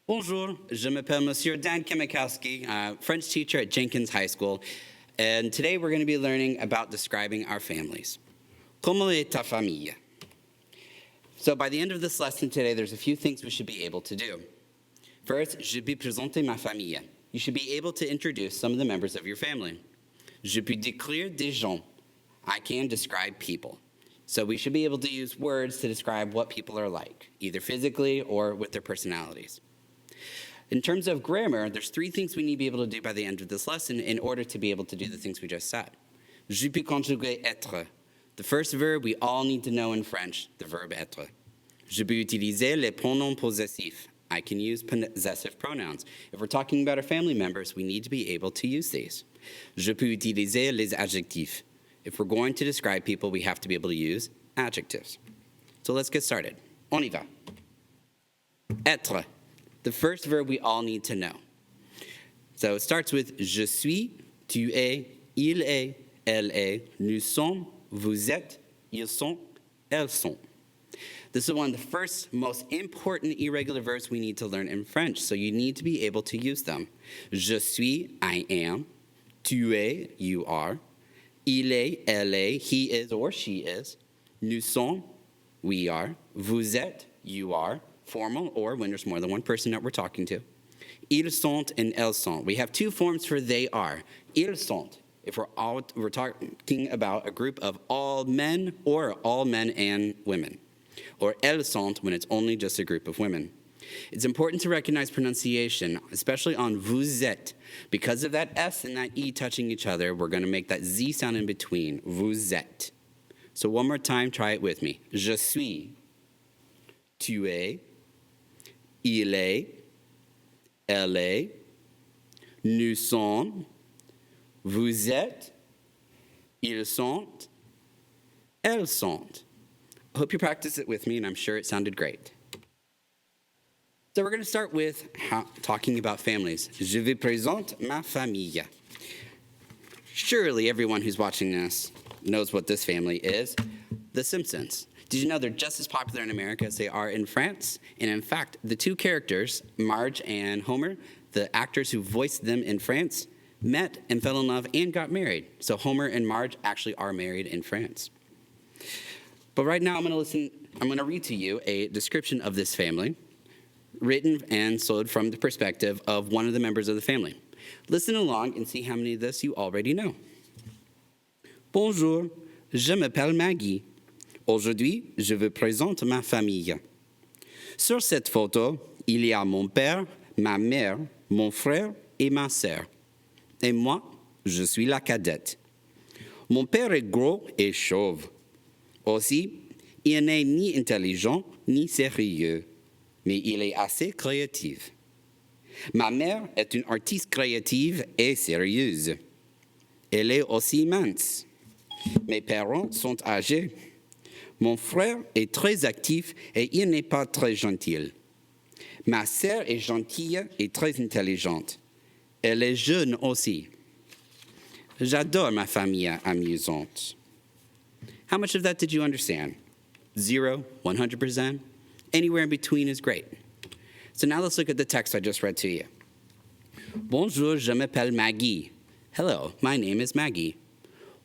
Bonjour, je m'appelle Monsieur Dan Kamykowski, French teacher at Jenkins High School, and today we're going to be learning about describing our families. Comment est ta famille? So by the end of this lesson today, there's a few things we should be able to do. First, je peux présenter ma famille. You should be able to introduce some of the members of your family. Je peux décrire des gens. I can describe people. So we should be able to use words to describe what people are like, either physically or with their personalities. In terms of grammar, there's three things we need to be able to do by the end of this lesson in order to be able to do the things we just said. Je peux conjuguer être. The first verb we all need to know in French, the verb être. Je peux utiliser les pronoms possessifs. I can use possessive pronouns. If we're talking about our family members, we need to be able to use these. Je peux utiliser les adjectifs. If we're going to describe people, we have to be able to use adjectives. So let's get started. On y va. Être. The first verb we all need to know. So it starts with je suis, tu es, il est, elle est, nous sommes, vous êtes, ils sont, elles sont. This is one of the first most important irregular verbs we need to learn in French, so you need to be able to use them. Je suis, I am. Tu es, you are. Il est, elle est, he is or she is. Nous sommes, we are. Vous êtes, you are. Formal or when there's more than one person that we're talking to. Ils sont and elles sont. We have two forms for they are. Ils sont, if we're talking about a group of all men or all men and women. Or elles sont when it's only just a group of women. It's important to recognize pronunciation, especially on vous êtes. Because of that S and that E touching each other, we're going to make that Z sound in between. Vous êtes. So one more time, try it with me. Je suis. Tu es. Il est. Elle est. Nous sommes. Vous êtes. Ils sont. Elles sont. I hope you practice it with me, and I'm sure it sounded great. So we're going to start with talking about families. Je vous présente ma famille. Surely everyone who's watching this knows what this family is. The Simpsons. Did you know they're just as popular in America as they are in France? And in fact, the two characters, Marge and Homer, the actors who voiced them in France, met and fell in love and got married. So Homer and Marge actually are married in France. But right now I'm going to read to you a description of this family, written and sold from the perspective of one of the members of the family. Listen along and see how many of this you already know. Bonjour, je m'appelle Maggie. Aujourd'hui, je vous présente ma famille. Sur cette photo, il y a mon père, ma mère, mon frère et ma sœur. Et moi, je suis la cadette. Mon père est gros et chauve. Aussi, il n'est ni intelligent ni sérieux, mais il est assez créatif. Ma mère est une artiste créative et sérieuse. Elle est aussi mince. Mes parents sont âgés. Mon frère est très actif et il n'est pas très gentil. Ma sœur est gentille et très intelligente. Elle est jeune aussi. J'adore ma famille amusante. How much of that did you understand? 0, 100%? Anywhere in between is great. So now let's look at the text I just read to you. Bonjour, je m'appelle Maggie. Hello, my name is Maggie.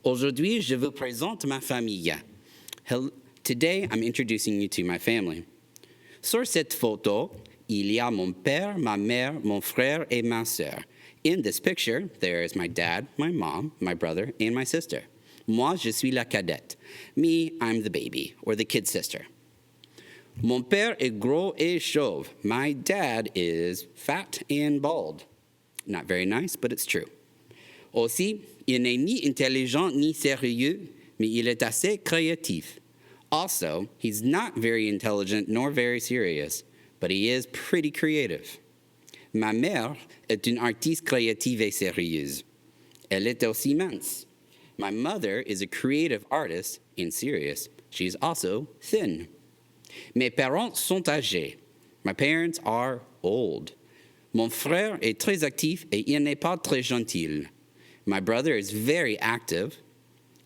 Aujourd'hui, je vous présente ma famille. Today, I'm introducing you to my family. Sur cette photo, il y a mon père, ma mère, mon frère, et ma sœur. In this picture, there is my dad, my mom, my brother, and my sister. Moi, je suis la cadette. Me, I'm the baby, or the kid sister. Mon père est gros et chauve. My dad is fat and bald. Not very nice, but it's true. Aussi, il n'est ni intelligent ni sérieux, mais il est assez créatif. Also, he's not very intelligent nor very serious, but he is pretty creative. Ma mère est une artiste créative et sérieuse. Elle est aussi mince. My mother is a creative artist and serious. She's also thin. Mes parents sont âgés. My parents are old. Mon frère est très actif et il n'est pas très gentil. My brother is very active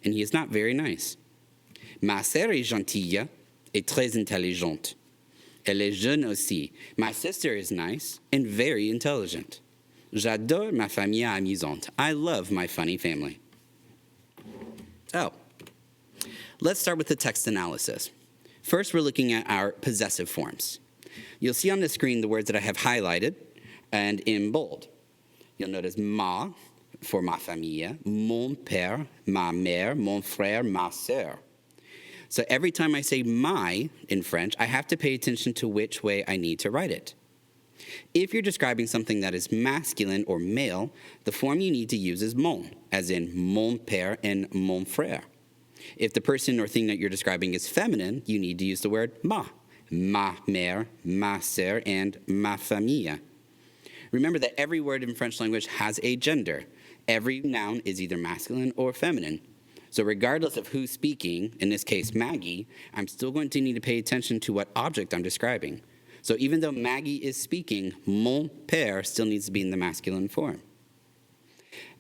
and he is not very nice. Ma sœur est gentille et très intelligente. Elle est jeune aussi. My sister is nice and very intelligent. J'adore ma famille amusante. I love my funny family. Oh, let's start with the text analysis. First, we're looking at our possessive forms. You'll see on the screen the words that I have highlighted and in bold. You'll notice ma for ma famille, mon père, ma mère, mon frère, ma sœur. So every time I say my in French, I have to pay attention to which way I need to write it. If you're describing something that is masculine or male, the form you need to use is mon, as in mon père and mon frère. If the person or thing that you're describing is feminine, you need to use the word ma mère, ma sœur, and ma famille. Remember that every word in French language has a gender. Every noun is either masculine or feminine. So regardless of who's speaking, in this case Maggie, I'm still going to need to pay attention to what object I'm describing. So even though Maggie is speaking, mon père still needs to be in the masculine form.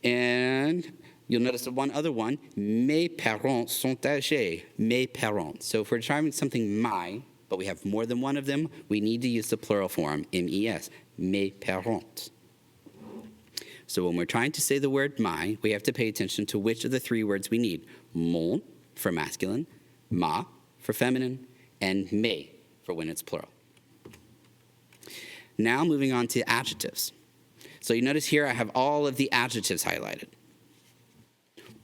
And you'll notice the one other one, mes parents sont âgés, mes parents. So if we're describing something my, but we have more than one of them, we need to use the plural form, mes, mes parents. So when we're trying to say the word my, we have to pay attention to which of the three words we need. Mon for masculine, ma for feminine, and mes for when it's plural. Now moving on to adjectives. So you notice here I have all of the adjectives highlighted.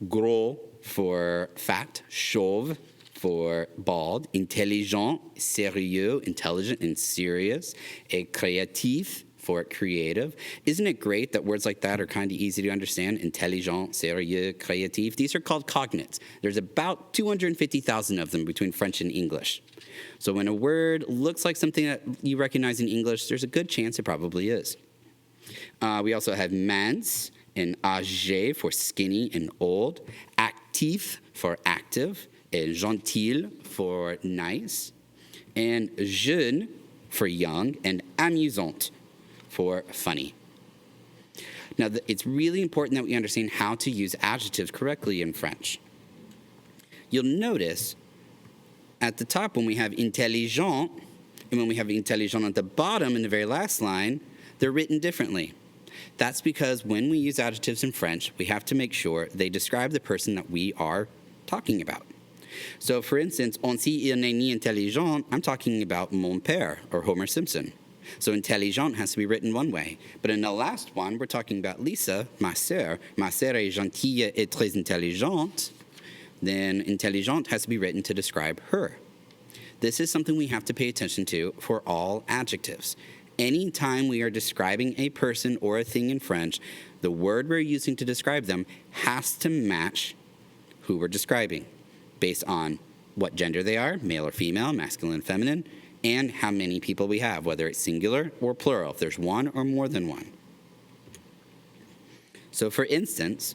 Gros for fat, chauve for bald, intelligent, sérieux, intelligent and serious, et créatif for creative. Isn't it great that words like that are kind of easy to understand? Intelligent, sérieux, créatif. These are called cognates. There's about 250,000 of them between French and English. So when a word looks like something that you recognize in English, there's a good chance it probably is. We also have mince and âgé for skinny and old, actif for active, and gentil for nice, and jeune for young, and amusante for funny. Now, it's really important that we understand how to use adjectives correctly in French. You'll notice at the top when we have intelligent, and when we have intelligent at the bottom in the very last line, they're written differently. That's because when we use adjectives in French, we have to make sure they describe the person that we are talking about. So, for instance, on si il n'est ni intelligent, I'm talking about mon père, or Homer Simpson. So intelligent has to be written one way. But in the last one, we're talking about Lisa, ma sœur. Ma sœur est gentille et très intelligente. Then intelligent has to be written to describe her. This is something we have to pay attention to for all adjectives. Anytime we are describing a person or a thing in French, the word we're using to describe them has to match who we're describing based on what gender they are, male or female, masculine, feminine, and how many people we have, whether it's singular or plural, if there's one or more than one. So for instance,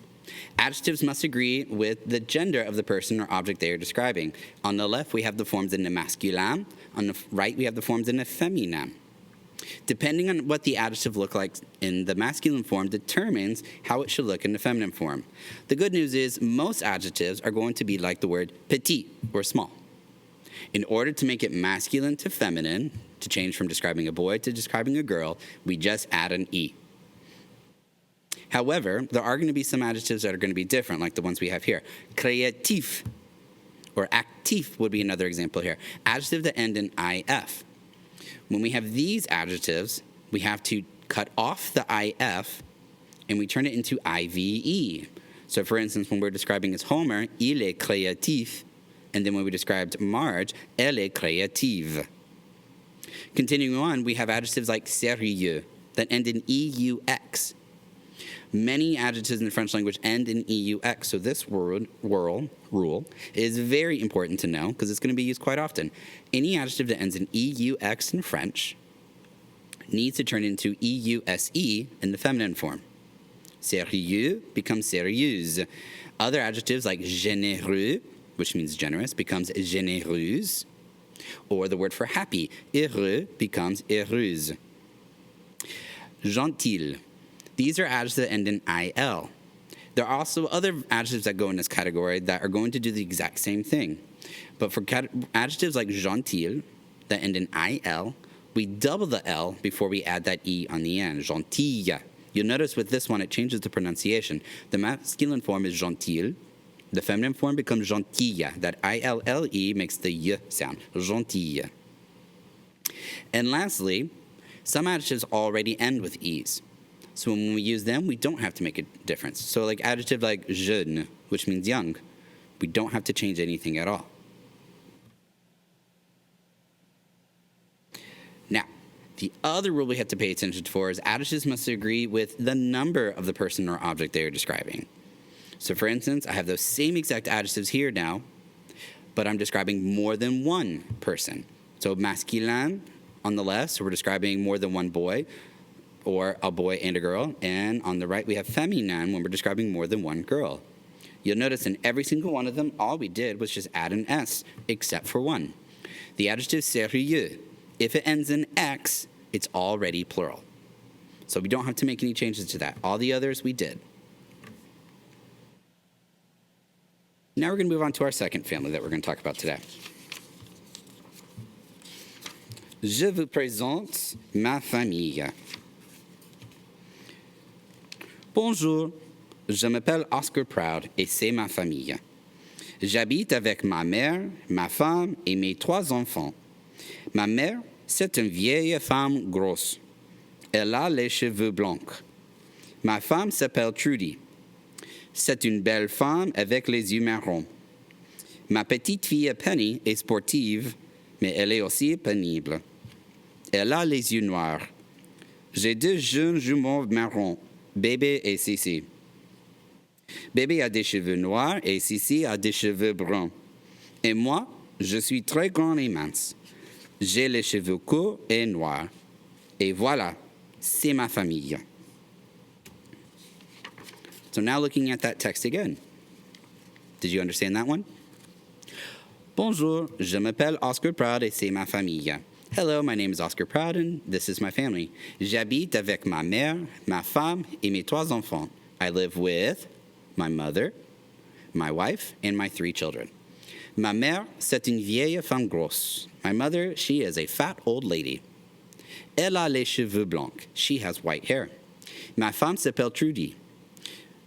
adjectives must agree with the gender of the person or object they are describing. On the left, we have the forms in the masculin. On the right, we have the forms in the féminin. Depending on what the adjective looks like in the masculine form determines how it should look in the feminine form. The good news is most adjectives are going to be like the word petit, or small. In order to make it masculine to feminine, to change from describing a boy to describing a girl, we just add an E. However, there are going to be some adjectives that are going to be different, like the ones we have here. Créatif, or actif would be another example here. Adjectives that end in IF. When we have these adjectives, we have to cut off the IF and we turn it into IVE. So for instance, when we're describing as Homer, il est créatif, and then when we described Marge, elle est créative. Continuing on, we have adjectives like sérieux that end in EUX. Many adjectives in the French language end in EUX, so this rule is very important to know because it's going to be used quite often. Any adjective that ends in EUX in French needs to turn into EUSE in the feminine form. Sérieux becomes sérieuse. Other adjectives like généreux, which means generous, becomes généreuse. Or the word for happy, heureux, becomes heureuse. Gentil. These are adjectives that end in IL. There are also other adjectives that go in this category that are going to do the exact same thing. But for adjectives like gentil, that end in IL, we double the L before we add that E on the end, gentille. You'll notice with this one, it changes the pronunciation. The masculine form is gentil. The feminine form becomes gentille. That I-L-L-E makes the Y sound, gentille. And lastly, some adjectives already end with E's. So when we use them, we don't have to make a difference. So like adjective like jeune, which means young, we don't have to change anything at all. Now, the other rule we have to pay attention for is adjectives must agree with the number of the person or object they are describing. So for instance, I have those same exact adjectives here now, but I'm describing more than one person. So masculin on the left, so we're describing more than one boy, or a boy and a girl. And on the right, we have féminin when we're describing more than one girl. You'll notice in every single one of them, all we did was just add an S, except for one. The adjective sérieux, if it ends in X, it's already plural. So we don't have to make any changes to that. All the others, we did. Now we're going to move on to our second family that we're going to talk about today. Je vous présente ma famille. Bonjour, je m'appelle Oscar Proud et c'est ma famille. J'habite avec ma mère, ma femme et mes 3 enfants. Ma mère, c'est une vieille femme grosse. Elle a les cheveux blancs. Ma femme s'appelle Trudy. C'est une belle femme avec les yeux marrons. Ma petite fille Penny est sportive, mais elle est aussi pénible. Elle a les yeux noirs. J'ai 2 jeunes jumeaux marrons, Bébé et Sissi. Bébé a des cheveux noirs et Sissi a des cheveux bruns. Et moi, je suis très grand et mince. J'ai les cheveux courts et noirs. Et voilà, c'est ma famille. So now looking at that text again. Did you understand that one? Bonjour, je m'appelle Oscar Proud et c'est ma famille. Hello, my name is Oscar Proud and this is my family. J'habite avec ma mère, ma femme et mes 3 enfants. I live with my mother, my wife, and my 3 children. Ma mère, c'est une vieille femme grosse. My mother, she is a fat old lady. Elle a les cheveux blancs. She has white hair. Ma femme s'appelle Trudy.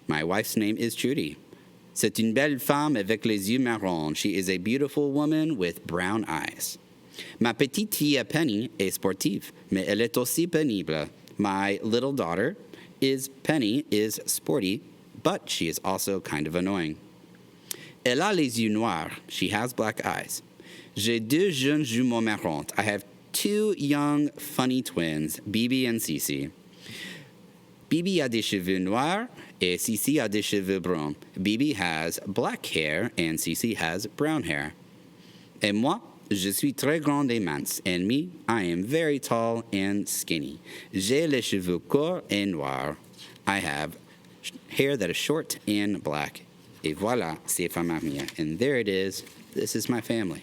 My wife's name is Trudy. C'est une belle femme avec les yeux marrons. She is a beautiful woman with brown eyes. Ma petite fille Penny est sportive, mais elle est aussi pénible. My little daughter Penny is sporty, but she is also kind of annoying. Elle a les yeux noirs. She has black eyes. J'ai 2 jeunes jumeaux marrons. I have 2 young funny twins, Bibi and Sissi. Bibi a des cheveux noirs et Sissi a des cheveux bruns. Bibi has black hair and Sissi has brown hair. Et moi, je suis très grande et mince. And me, I am very tall and skinny. J'ai les cheveux courts et noirs. I have hair that is short and black. Et voilà, c'est ma famille. And there it is. This is my family.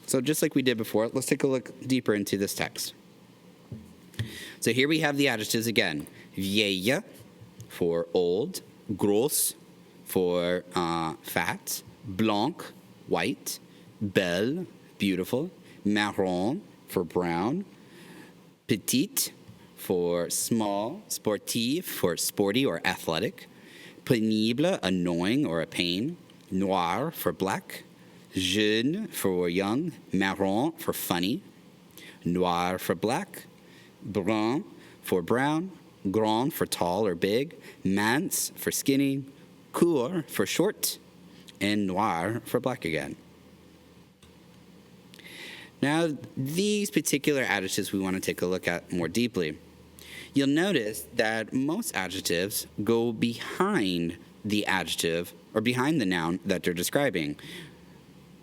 So just like we did before, let's take a look deeper into this text. So here we have the adjectives again. Vieille for old, gros for fat, blanc, white, belle, beautiful, marron for brown, petite for small, sportif for sporty or athletic, pénible, annoying or a pain, noir for black, jeune for young, marron for funny, noir for black, brun for brown, grand for tall or big, mince for skinny, court for short, and noir for black again. Now, these particular adjectives we want to take a look at more deeply. You'll notice that most adjectives go behind the adjective or behind the noun that they're describing.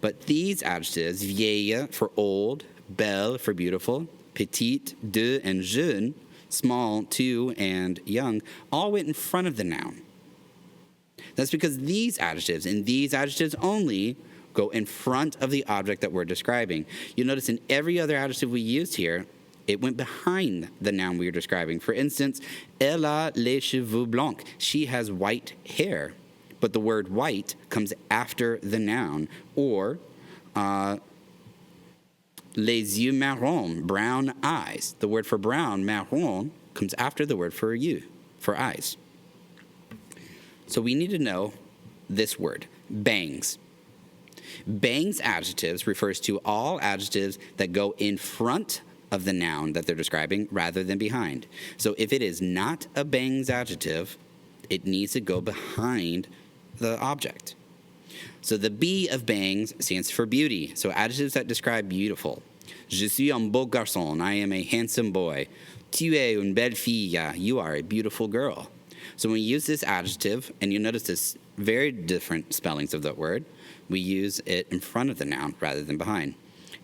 But these adjectives, vieille for old, belle for beautiful, petite, de, and jeune, small, to, and young, all went in front of the noun. That's because these adjectives, and these adjectives only, go in front of the object that we're describing. You'll notice in every other adjective we used here, it went behind the noun we were describing. For instance, elle a les cheveux blancs. She has white hair. But the word white comes after the noun. Or Les yeux marrons, brown eyes. The word for brown, marron, comes after the word for yeux, for eyes. So we need to know this word, bangs. Bangs adjectives refers to all adjectives that go in front of the noun that they're describing rather than behind. So if it is not a bangs adjective, it needs to go behind the object. So the B of bangs stands for beauty. So adjectives that describe beautiful. Je suis un beau garçon. I am a handsome boy. Tu es une belle fille. You are a beautiful girl. So when we use this adjective, and you'll notice this very different spellings of that word, we use it in front of the noun rather than behind.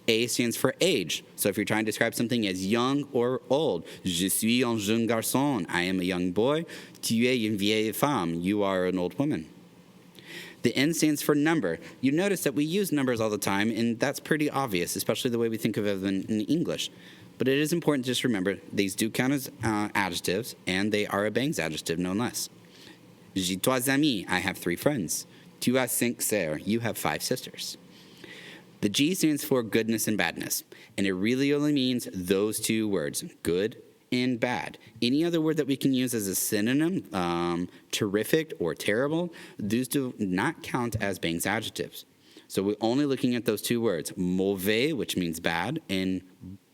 A stands for age. So if you're trying to describe something as young or old, je suis un jeune garçon. I am a young boy. Tu es une vieille femme. You are an old woman. The N stands for number. You notice that we use numbers all the time, and that's pretty obvious, especially the way we think of it in English. But it is important to just remember these do count as adjectives, and they are a bangs adjective, no less. J'ai 3 amis. I have 3 friends. Tu as 5 sœurs. You have 5 sisters. The G stands for goodness and badness, and it really only means those 2 words, good and bad. Any other word that we can use as a synonym, terrific or terrible, those do not count as bangs adjectives. So we're only looking at those 2 words, mauvais, which means bad, and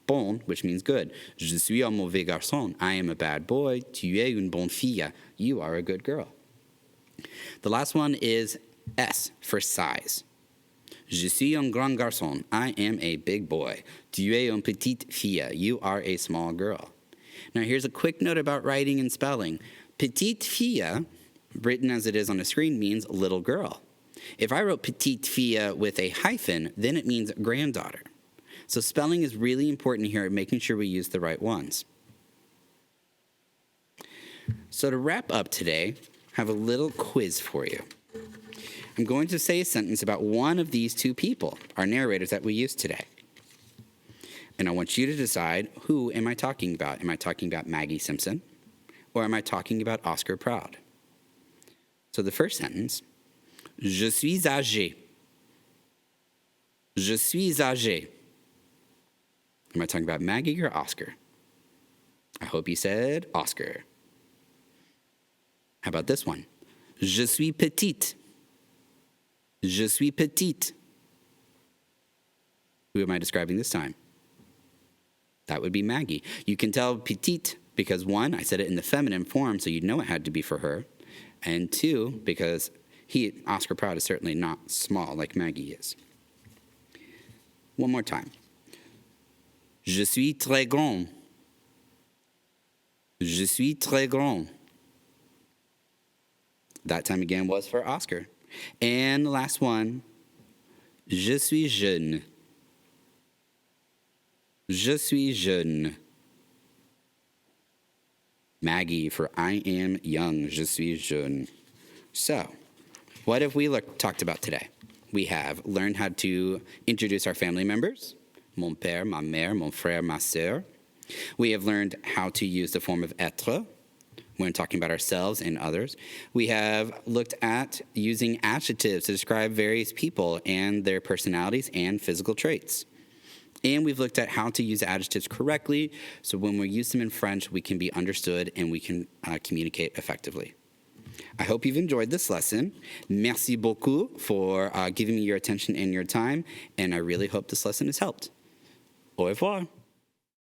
bon, which means good. Je suis un mauvais garçon. I am a bad boy. Tu es une bonne fille. You are a good girl. The last one is S for size. Je suis un grand garçon. I am a big boy. Tu es une petite fille. You are a small girl. Now here's a quick note about writing and spelling. Petite fille, written as it is on the screen, means little girl. If I wrote petite fille with a hyphen, then it means granddaughter. So spelling is really important here, making sure we use the right ones. So to wrap up today, I have a little quiz for you. I'm going to say a sentence about one of these 2 people, our narrators that we used today. And I want you to decide, who am I talking about? Am I talking about Maggie Simpson? Or am I talking about Oscar Proud? So the first sentence, je suis âgé. Je suis âgé. Am I talking about Maggie or Oscar? I hope you said Oscar. How about this one? Je suis petite. Je suis petite. Who am I describing this time? That would be Maggie. You can tell petite because 1, I said it in the feminine form, so you'd know it had to be for her. And 2, because Oscar Proud, is certainly not small like Maggie is. One more time. Je suis très grand. Je suis très grand. That time again was for Oscar. And the last one, je suis jeune. Je suis jeune. Maggie for I am young. Je suis jeune. So, what have we talked about today? We have learned how to introduce our family members. Mon père, ma mère, mon frère, ma sœur. We have learned how to use the form of être when talking about ourselves and others. We have looked at using adjectives to describe various people and their personalities and physical traits. And we've looked at how to use adjectives correctly, so when we use them in French, we can be understood and we can communicate effectively. I hope you've enjoyed this lesson. Merci beaucoup for giving me your attention and your time, and I really hope this lesson has helped. Au revoir.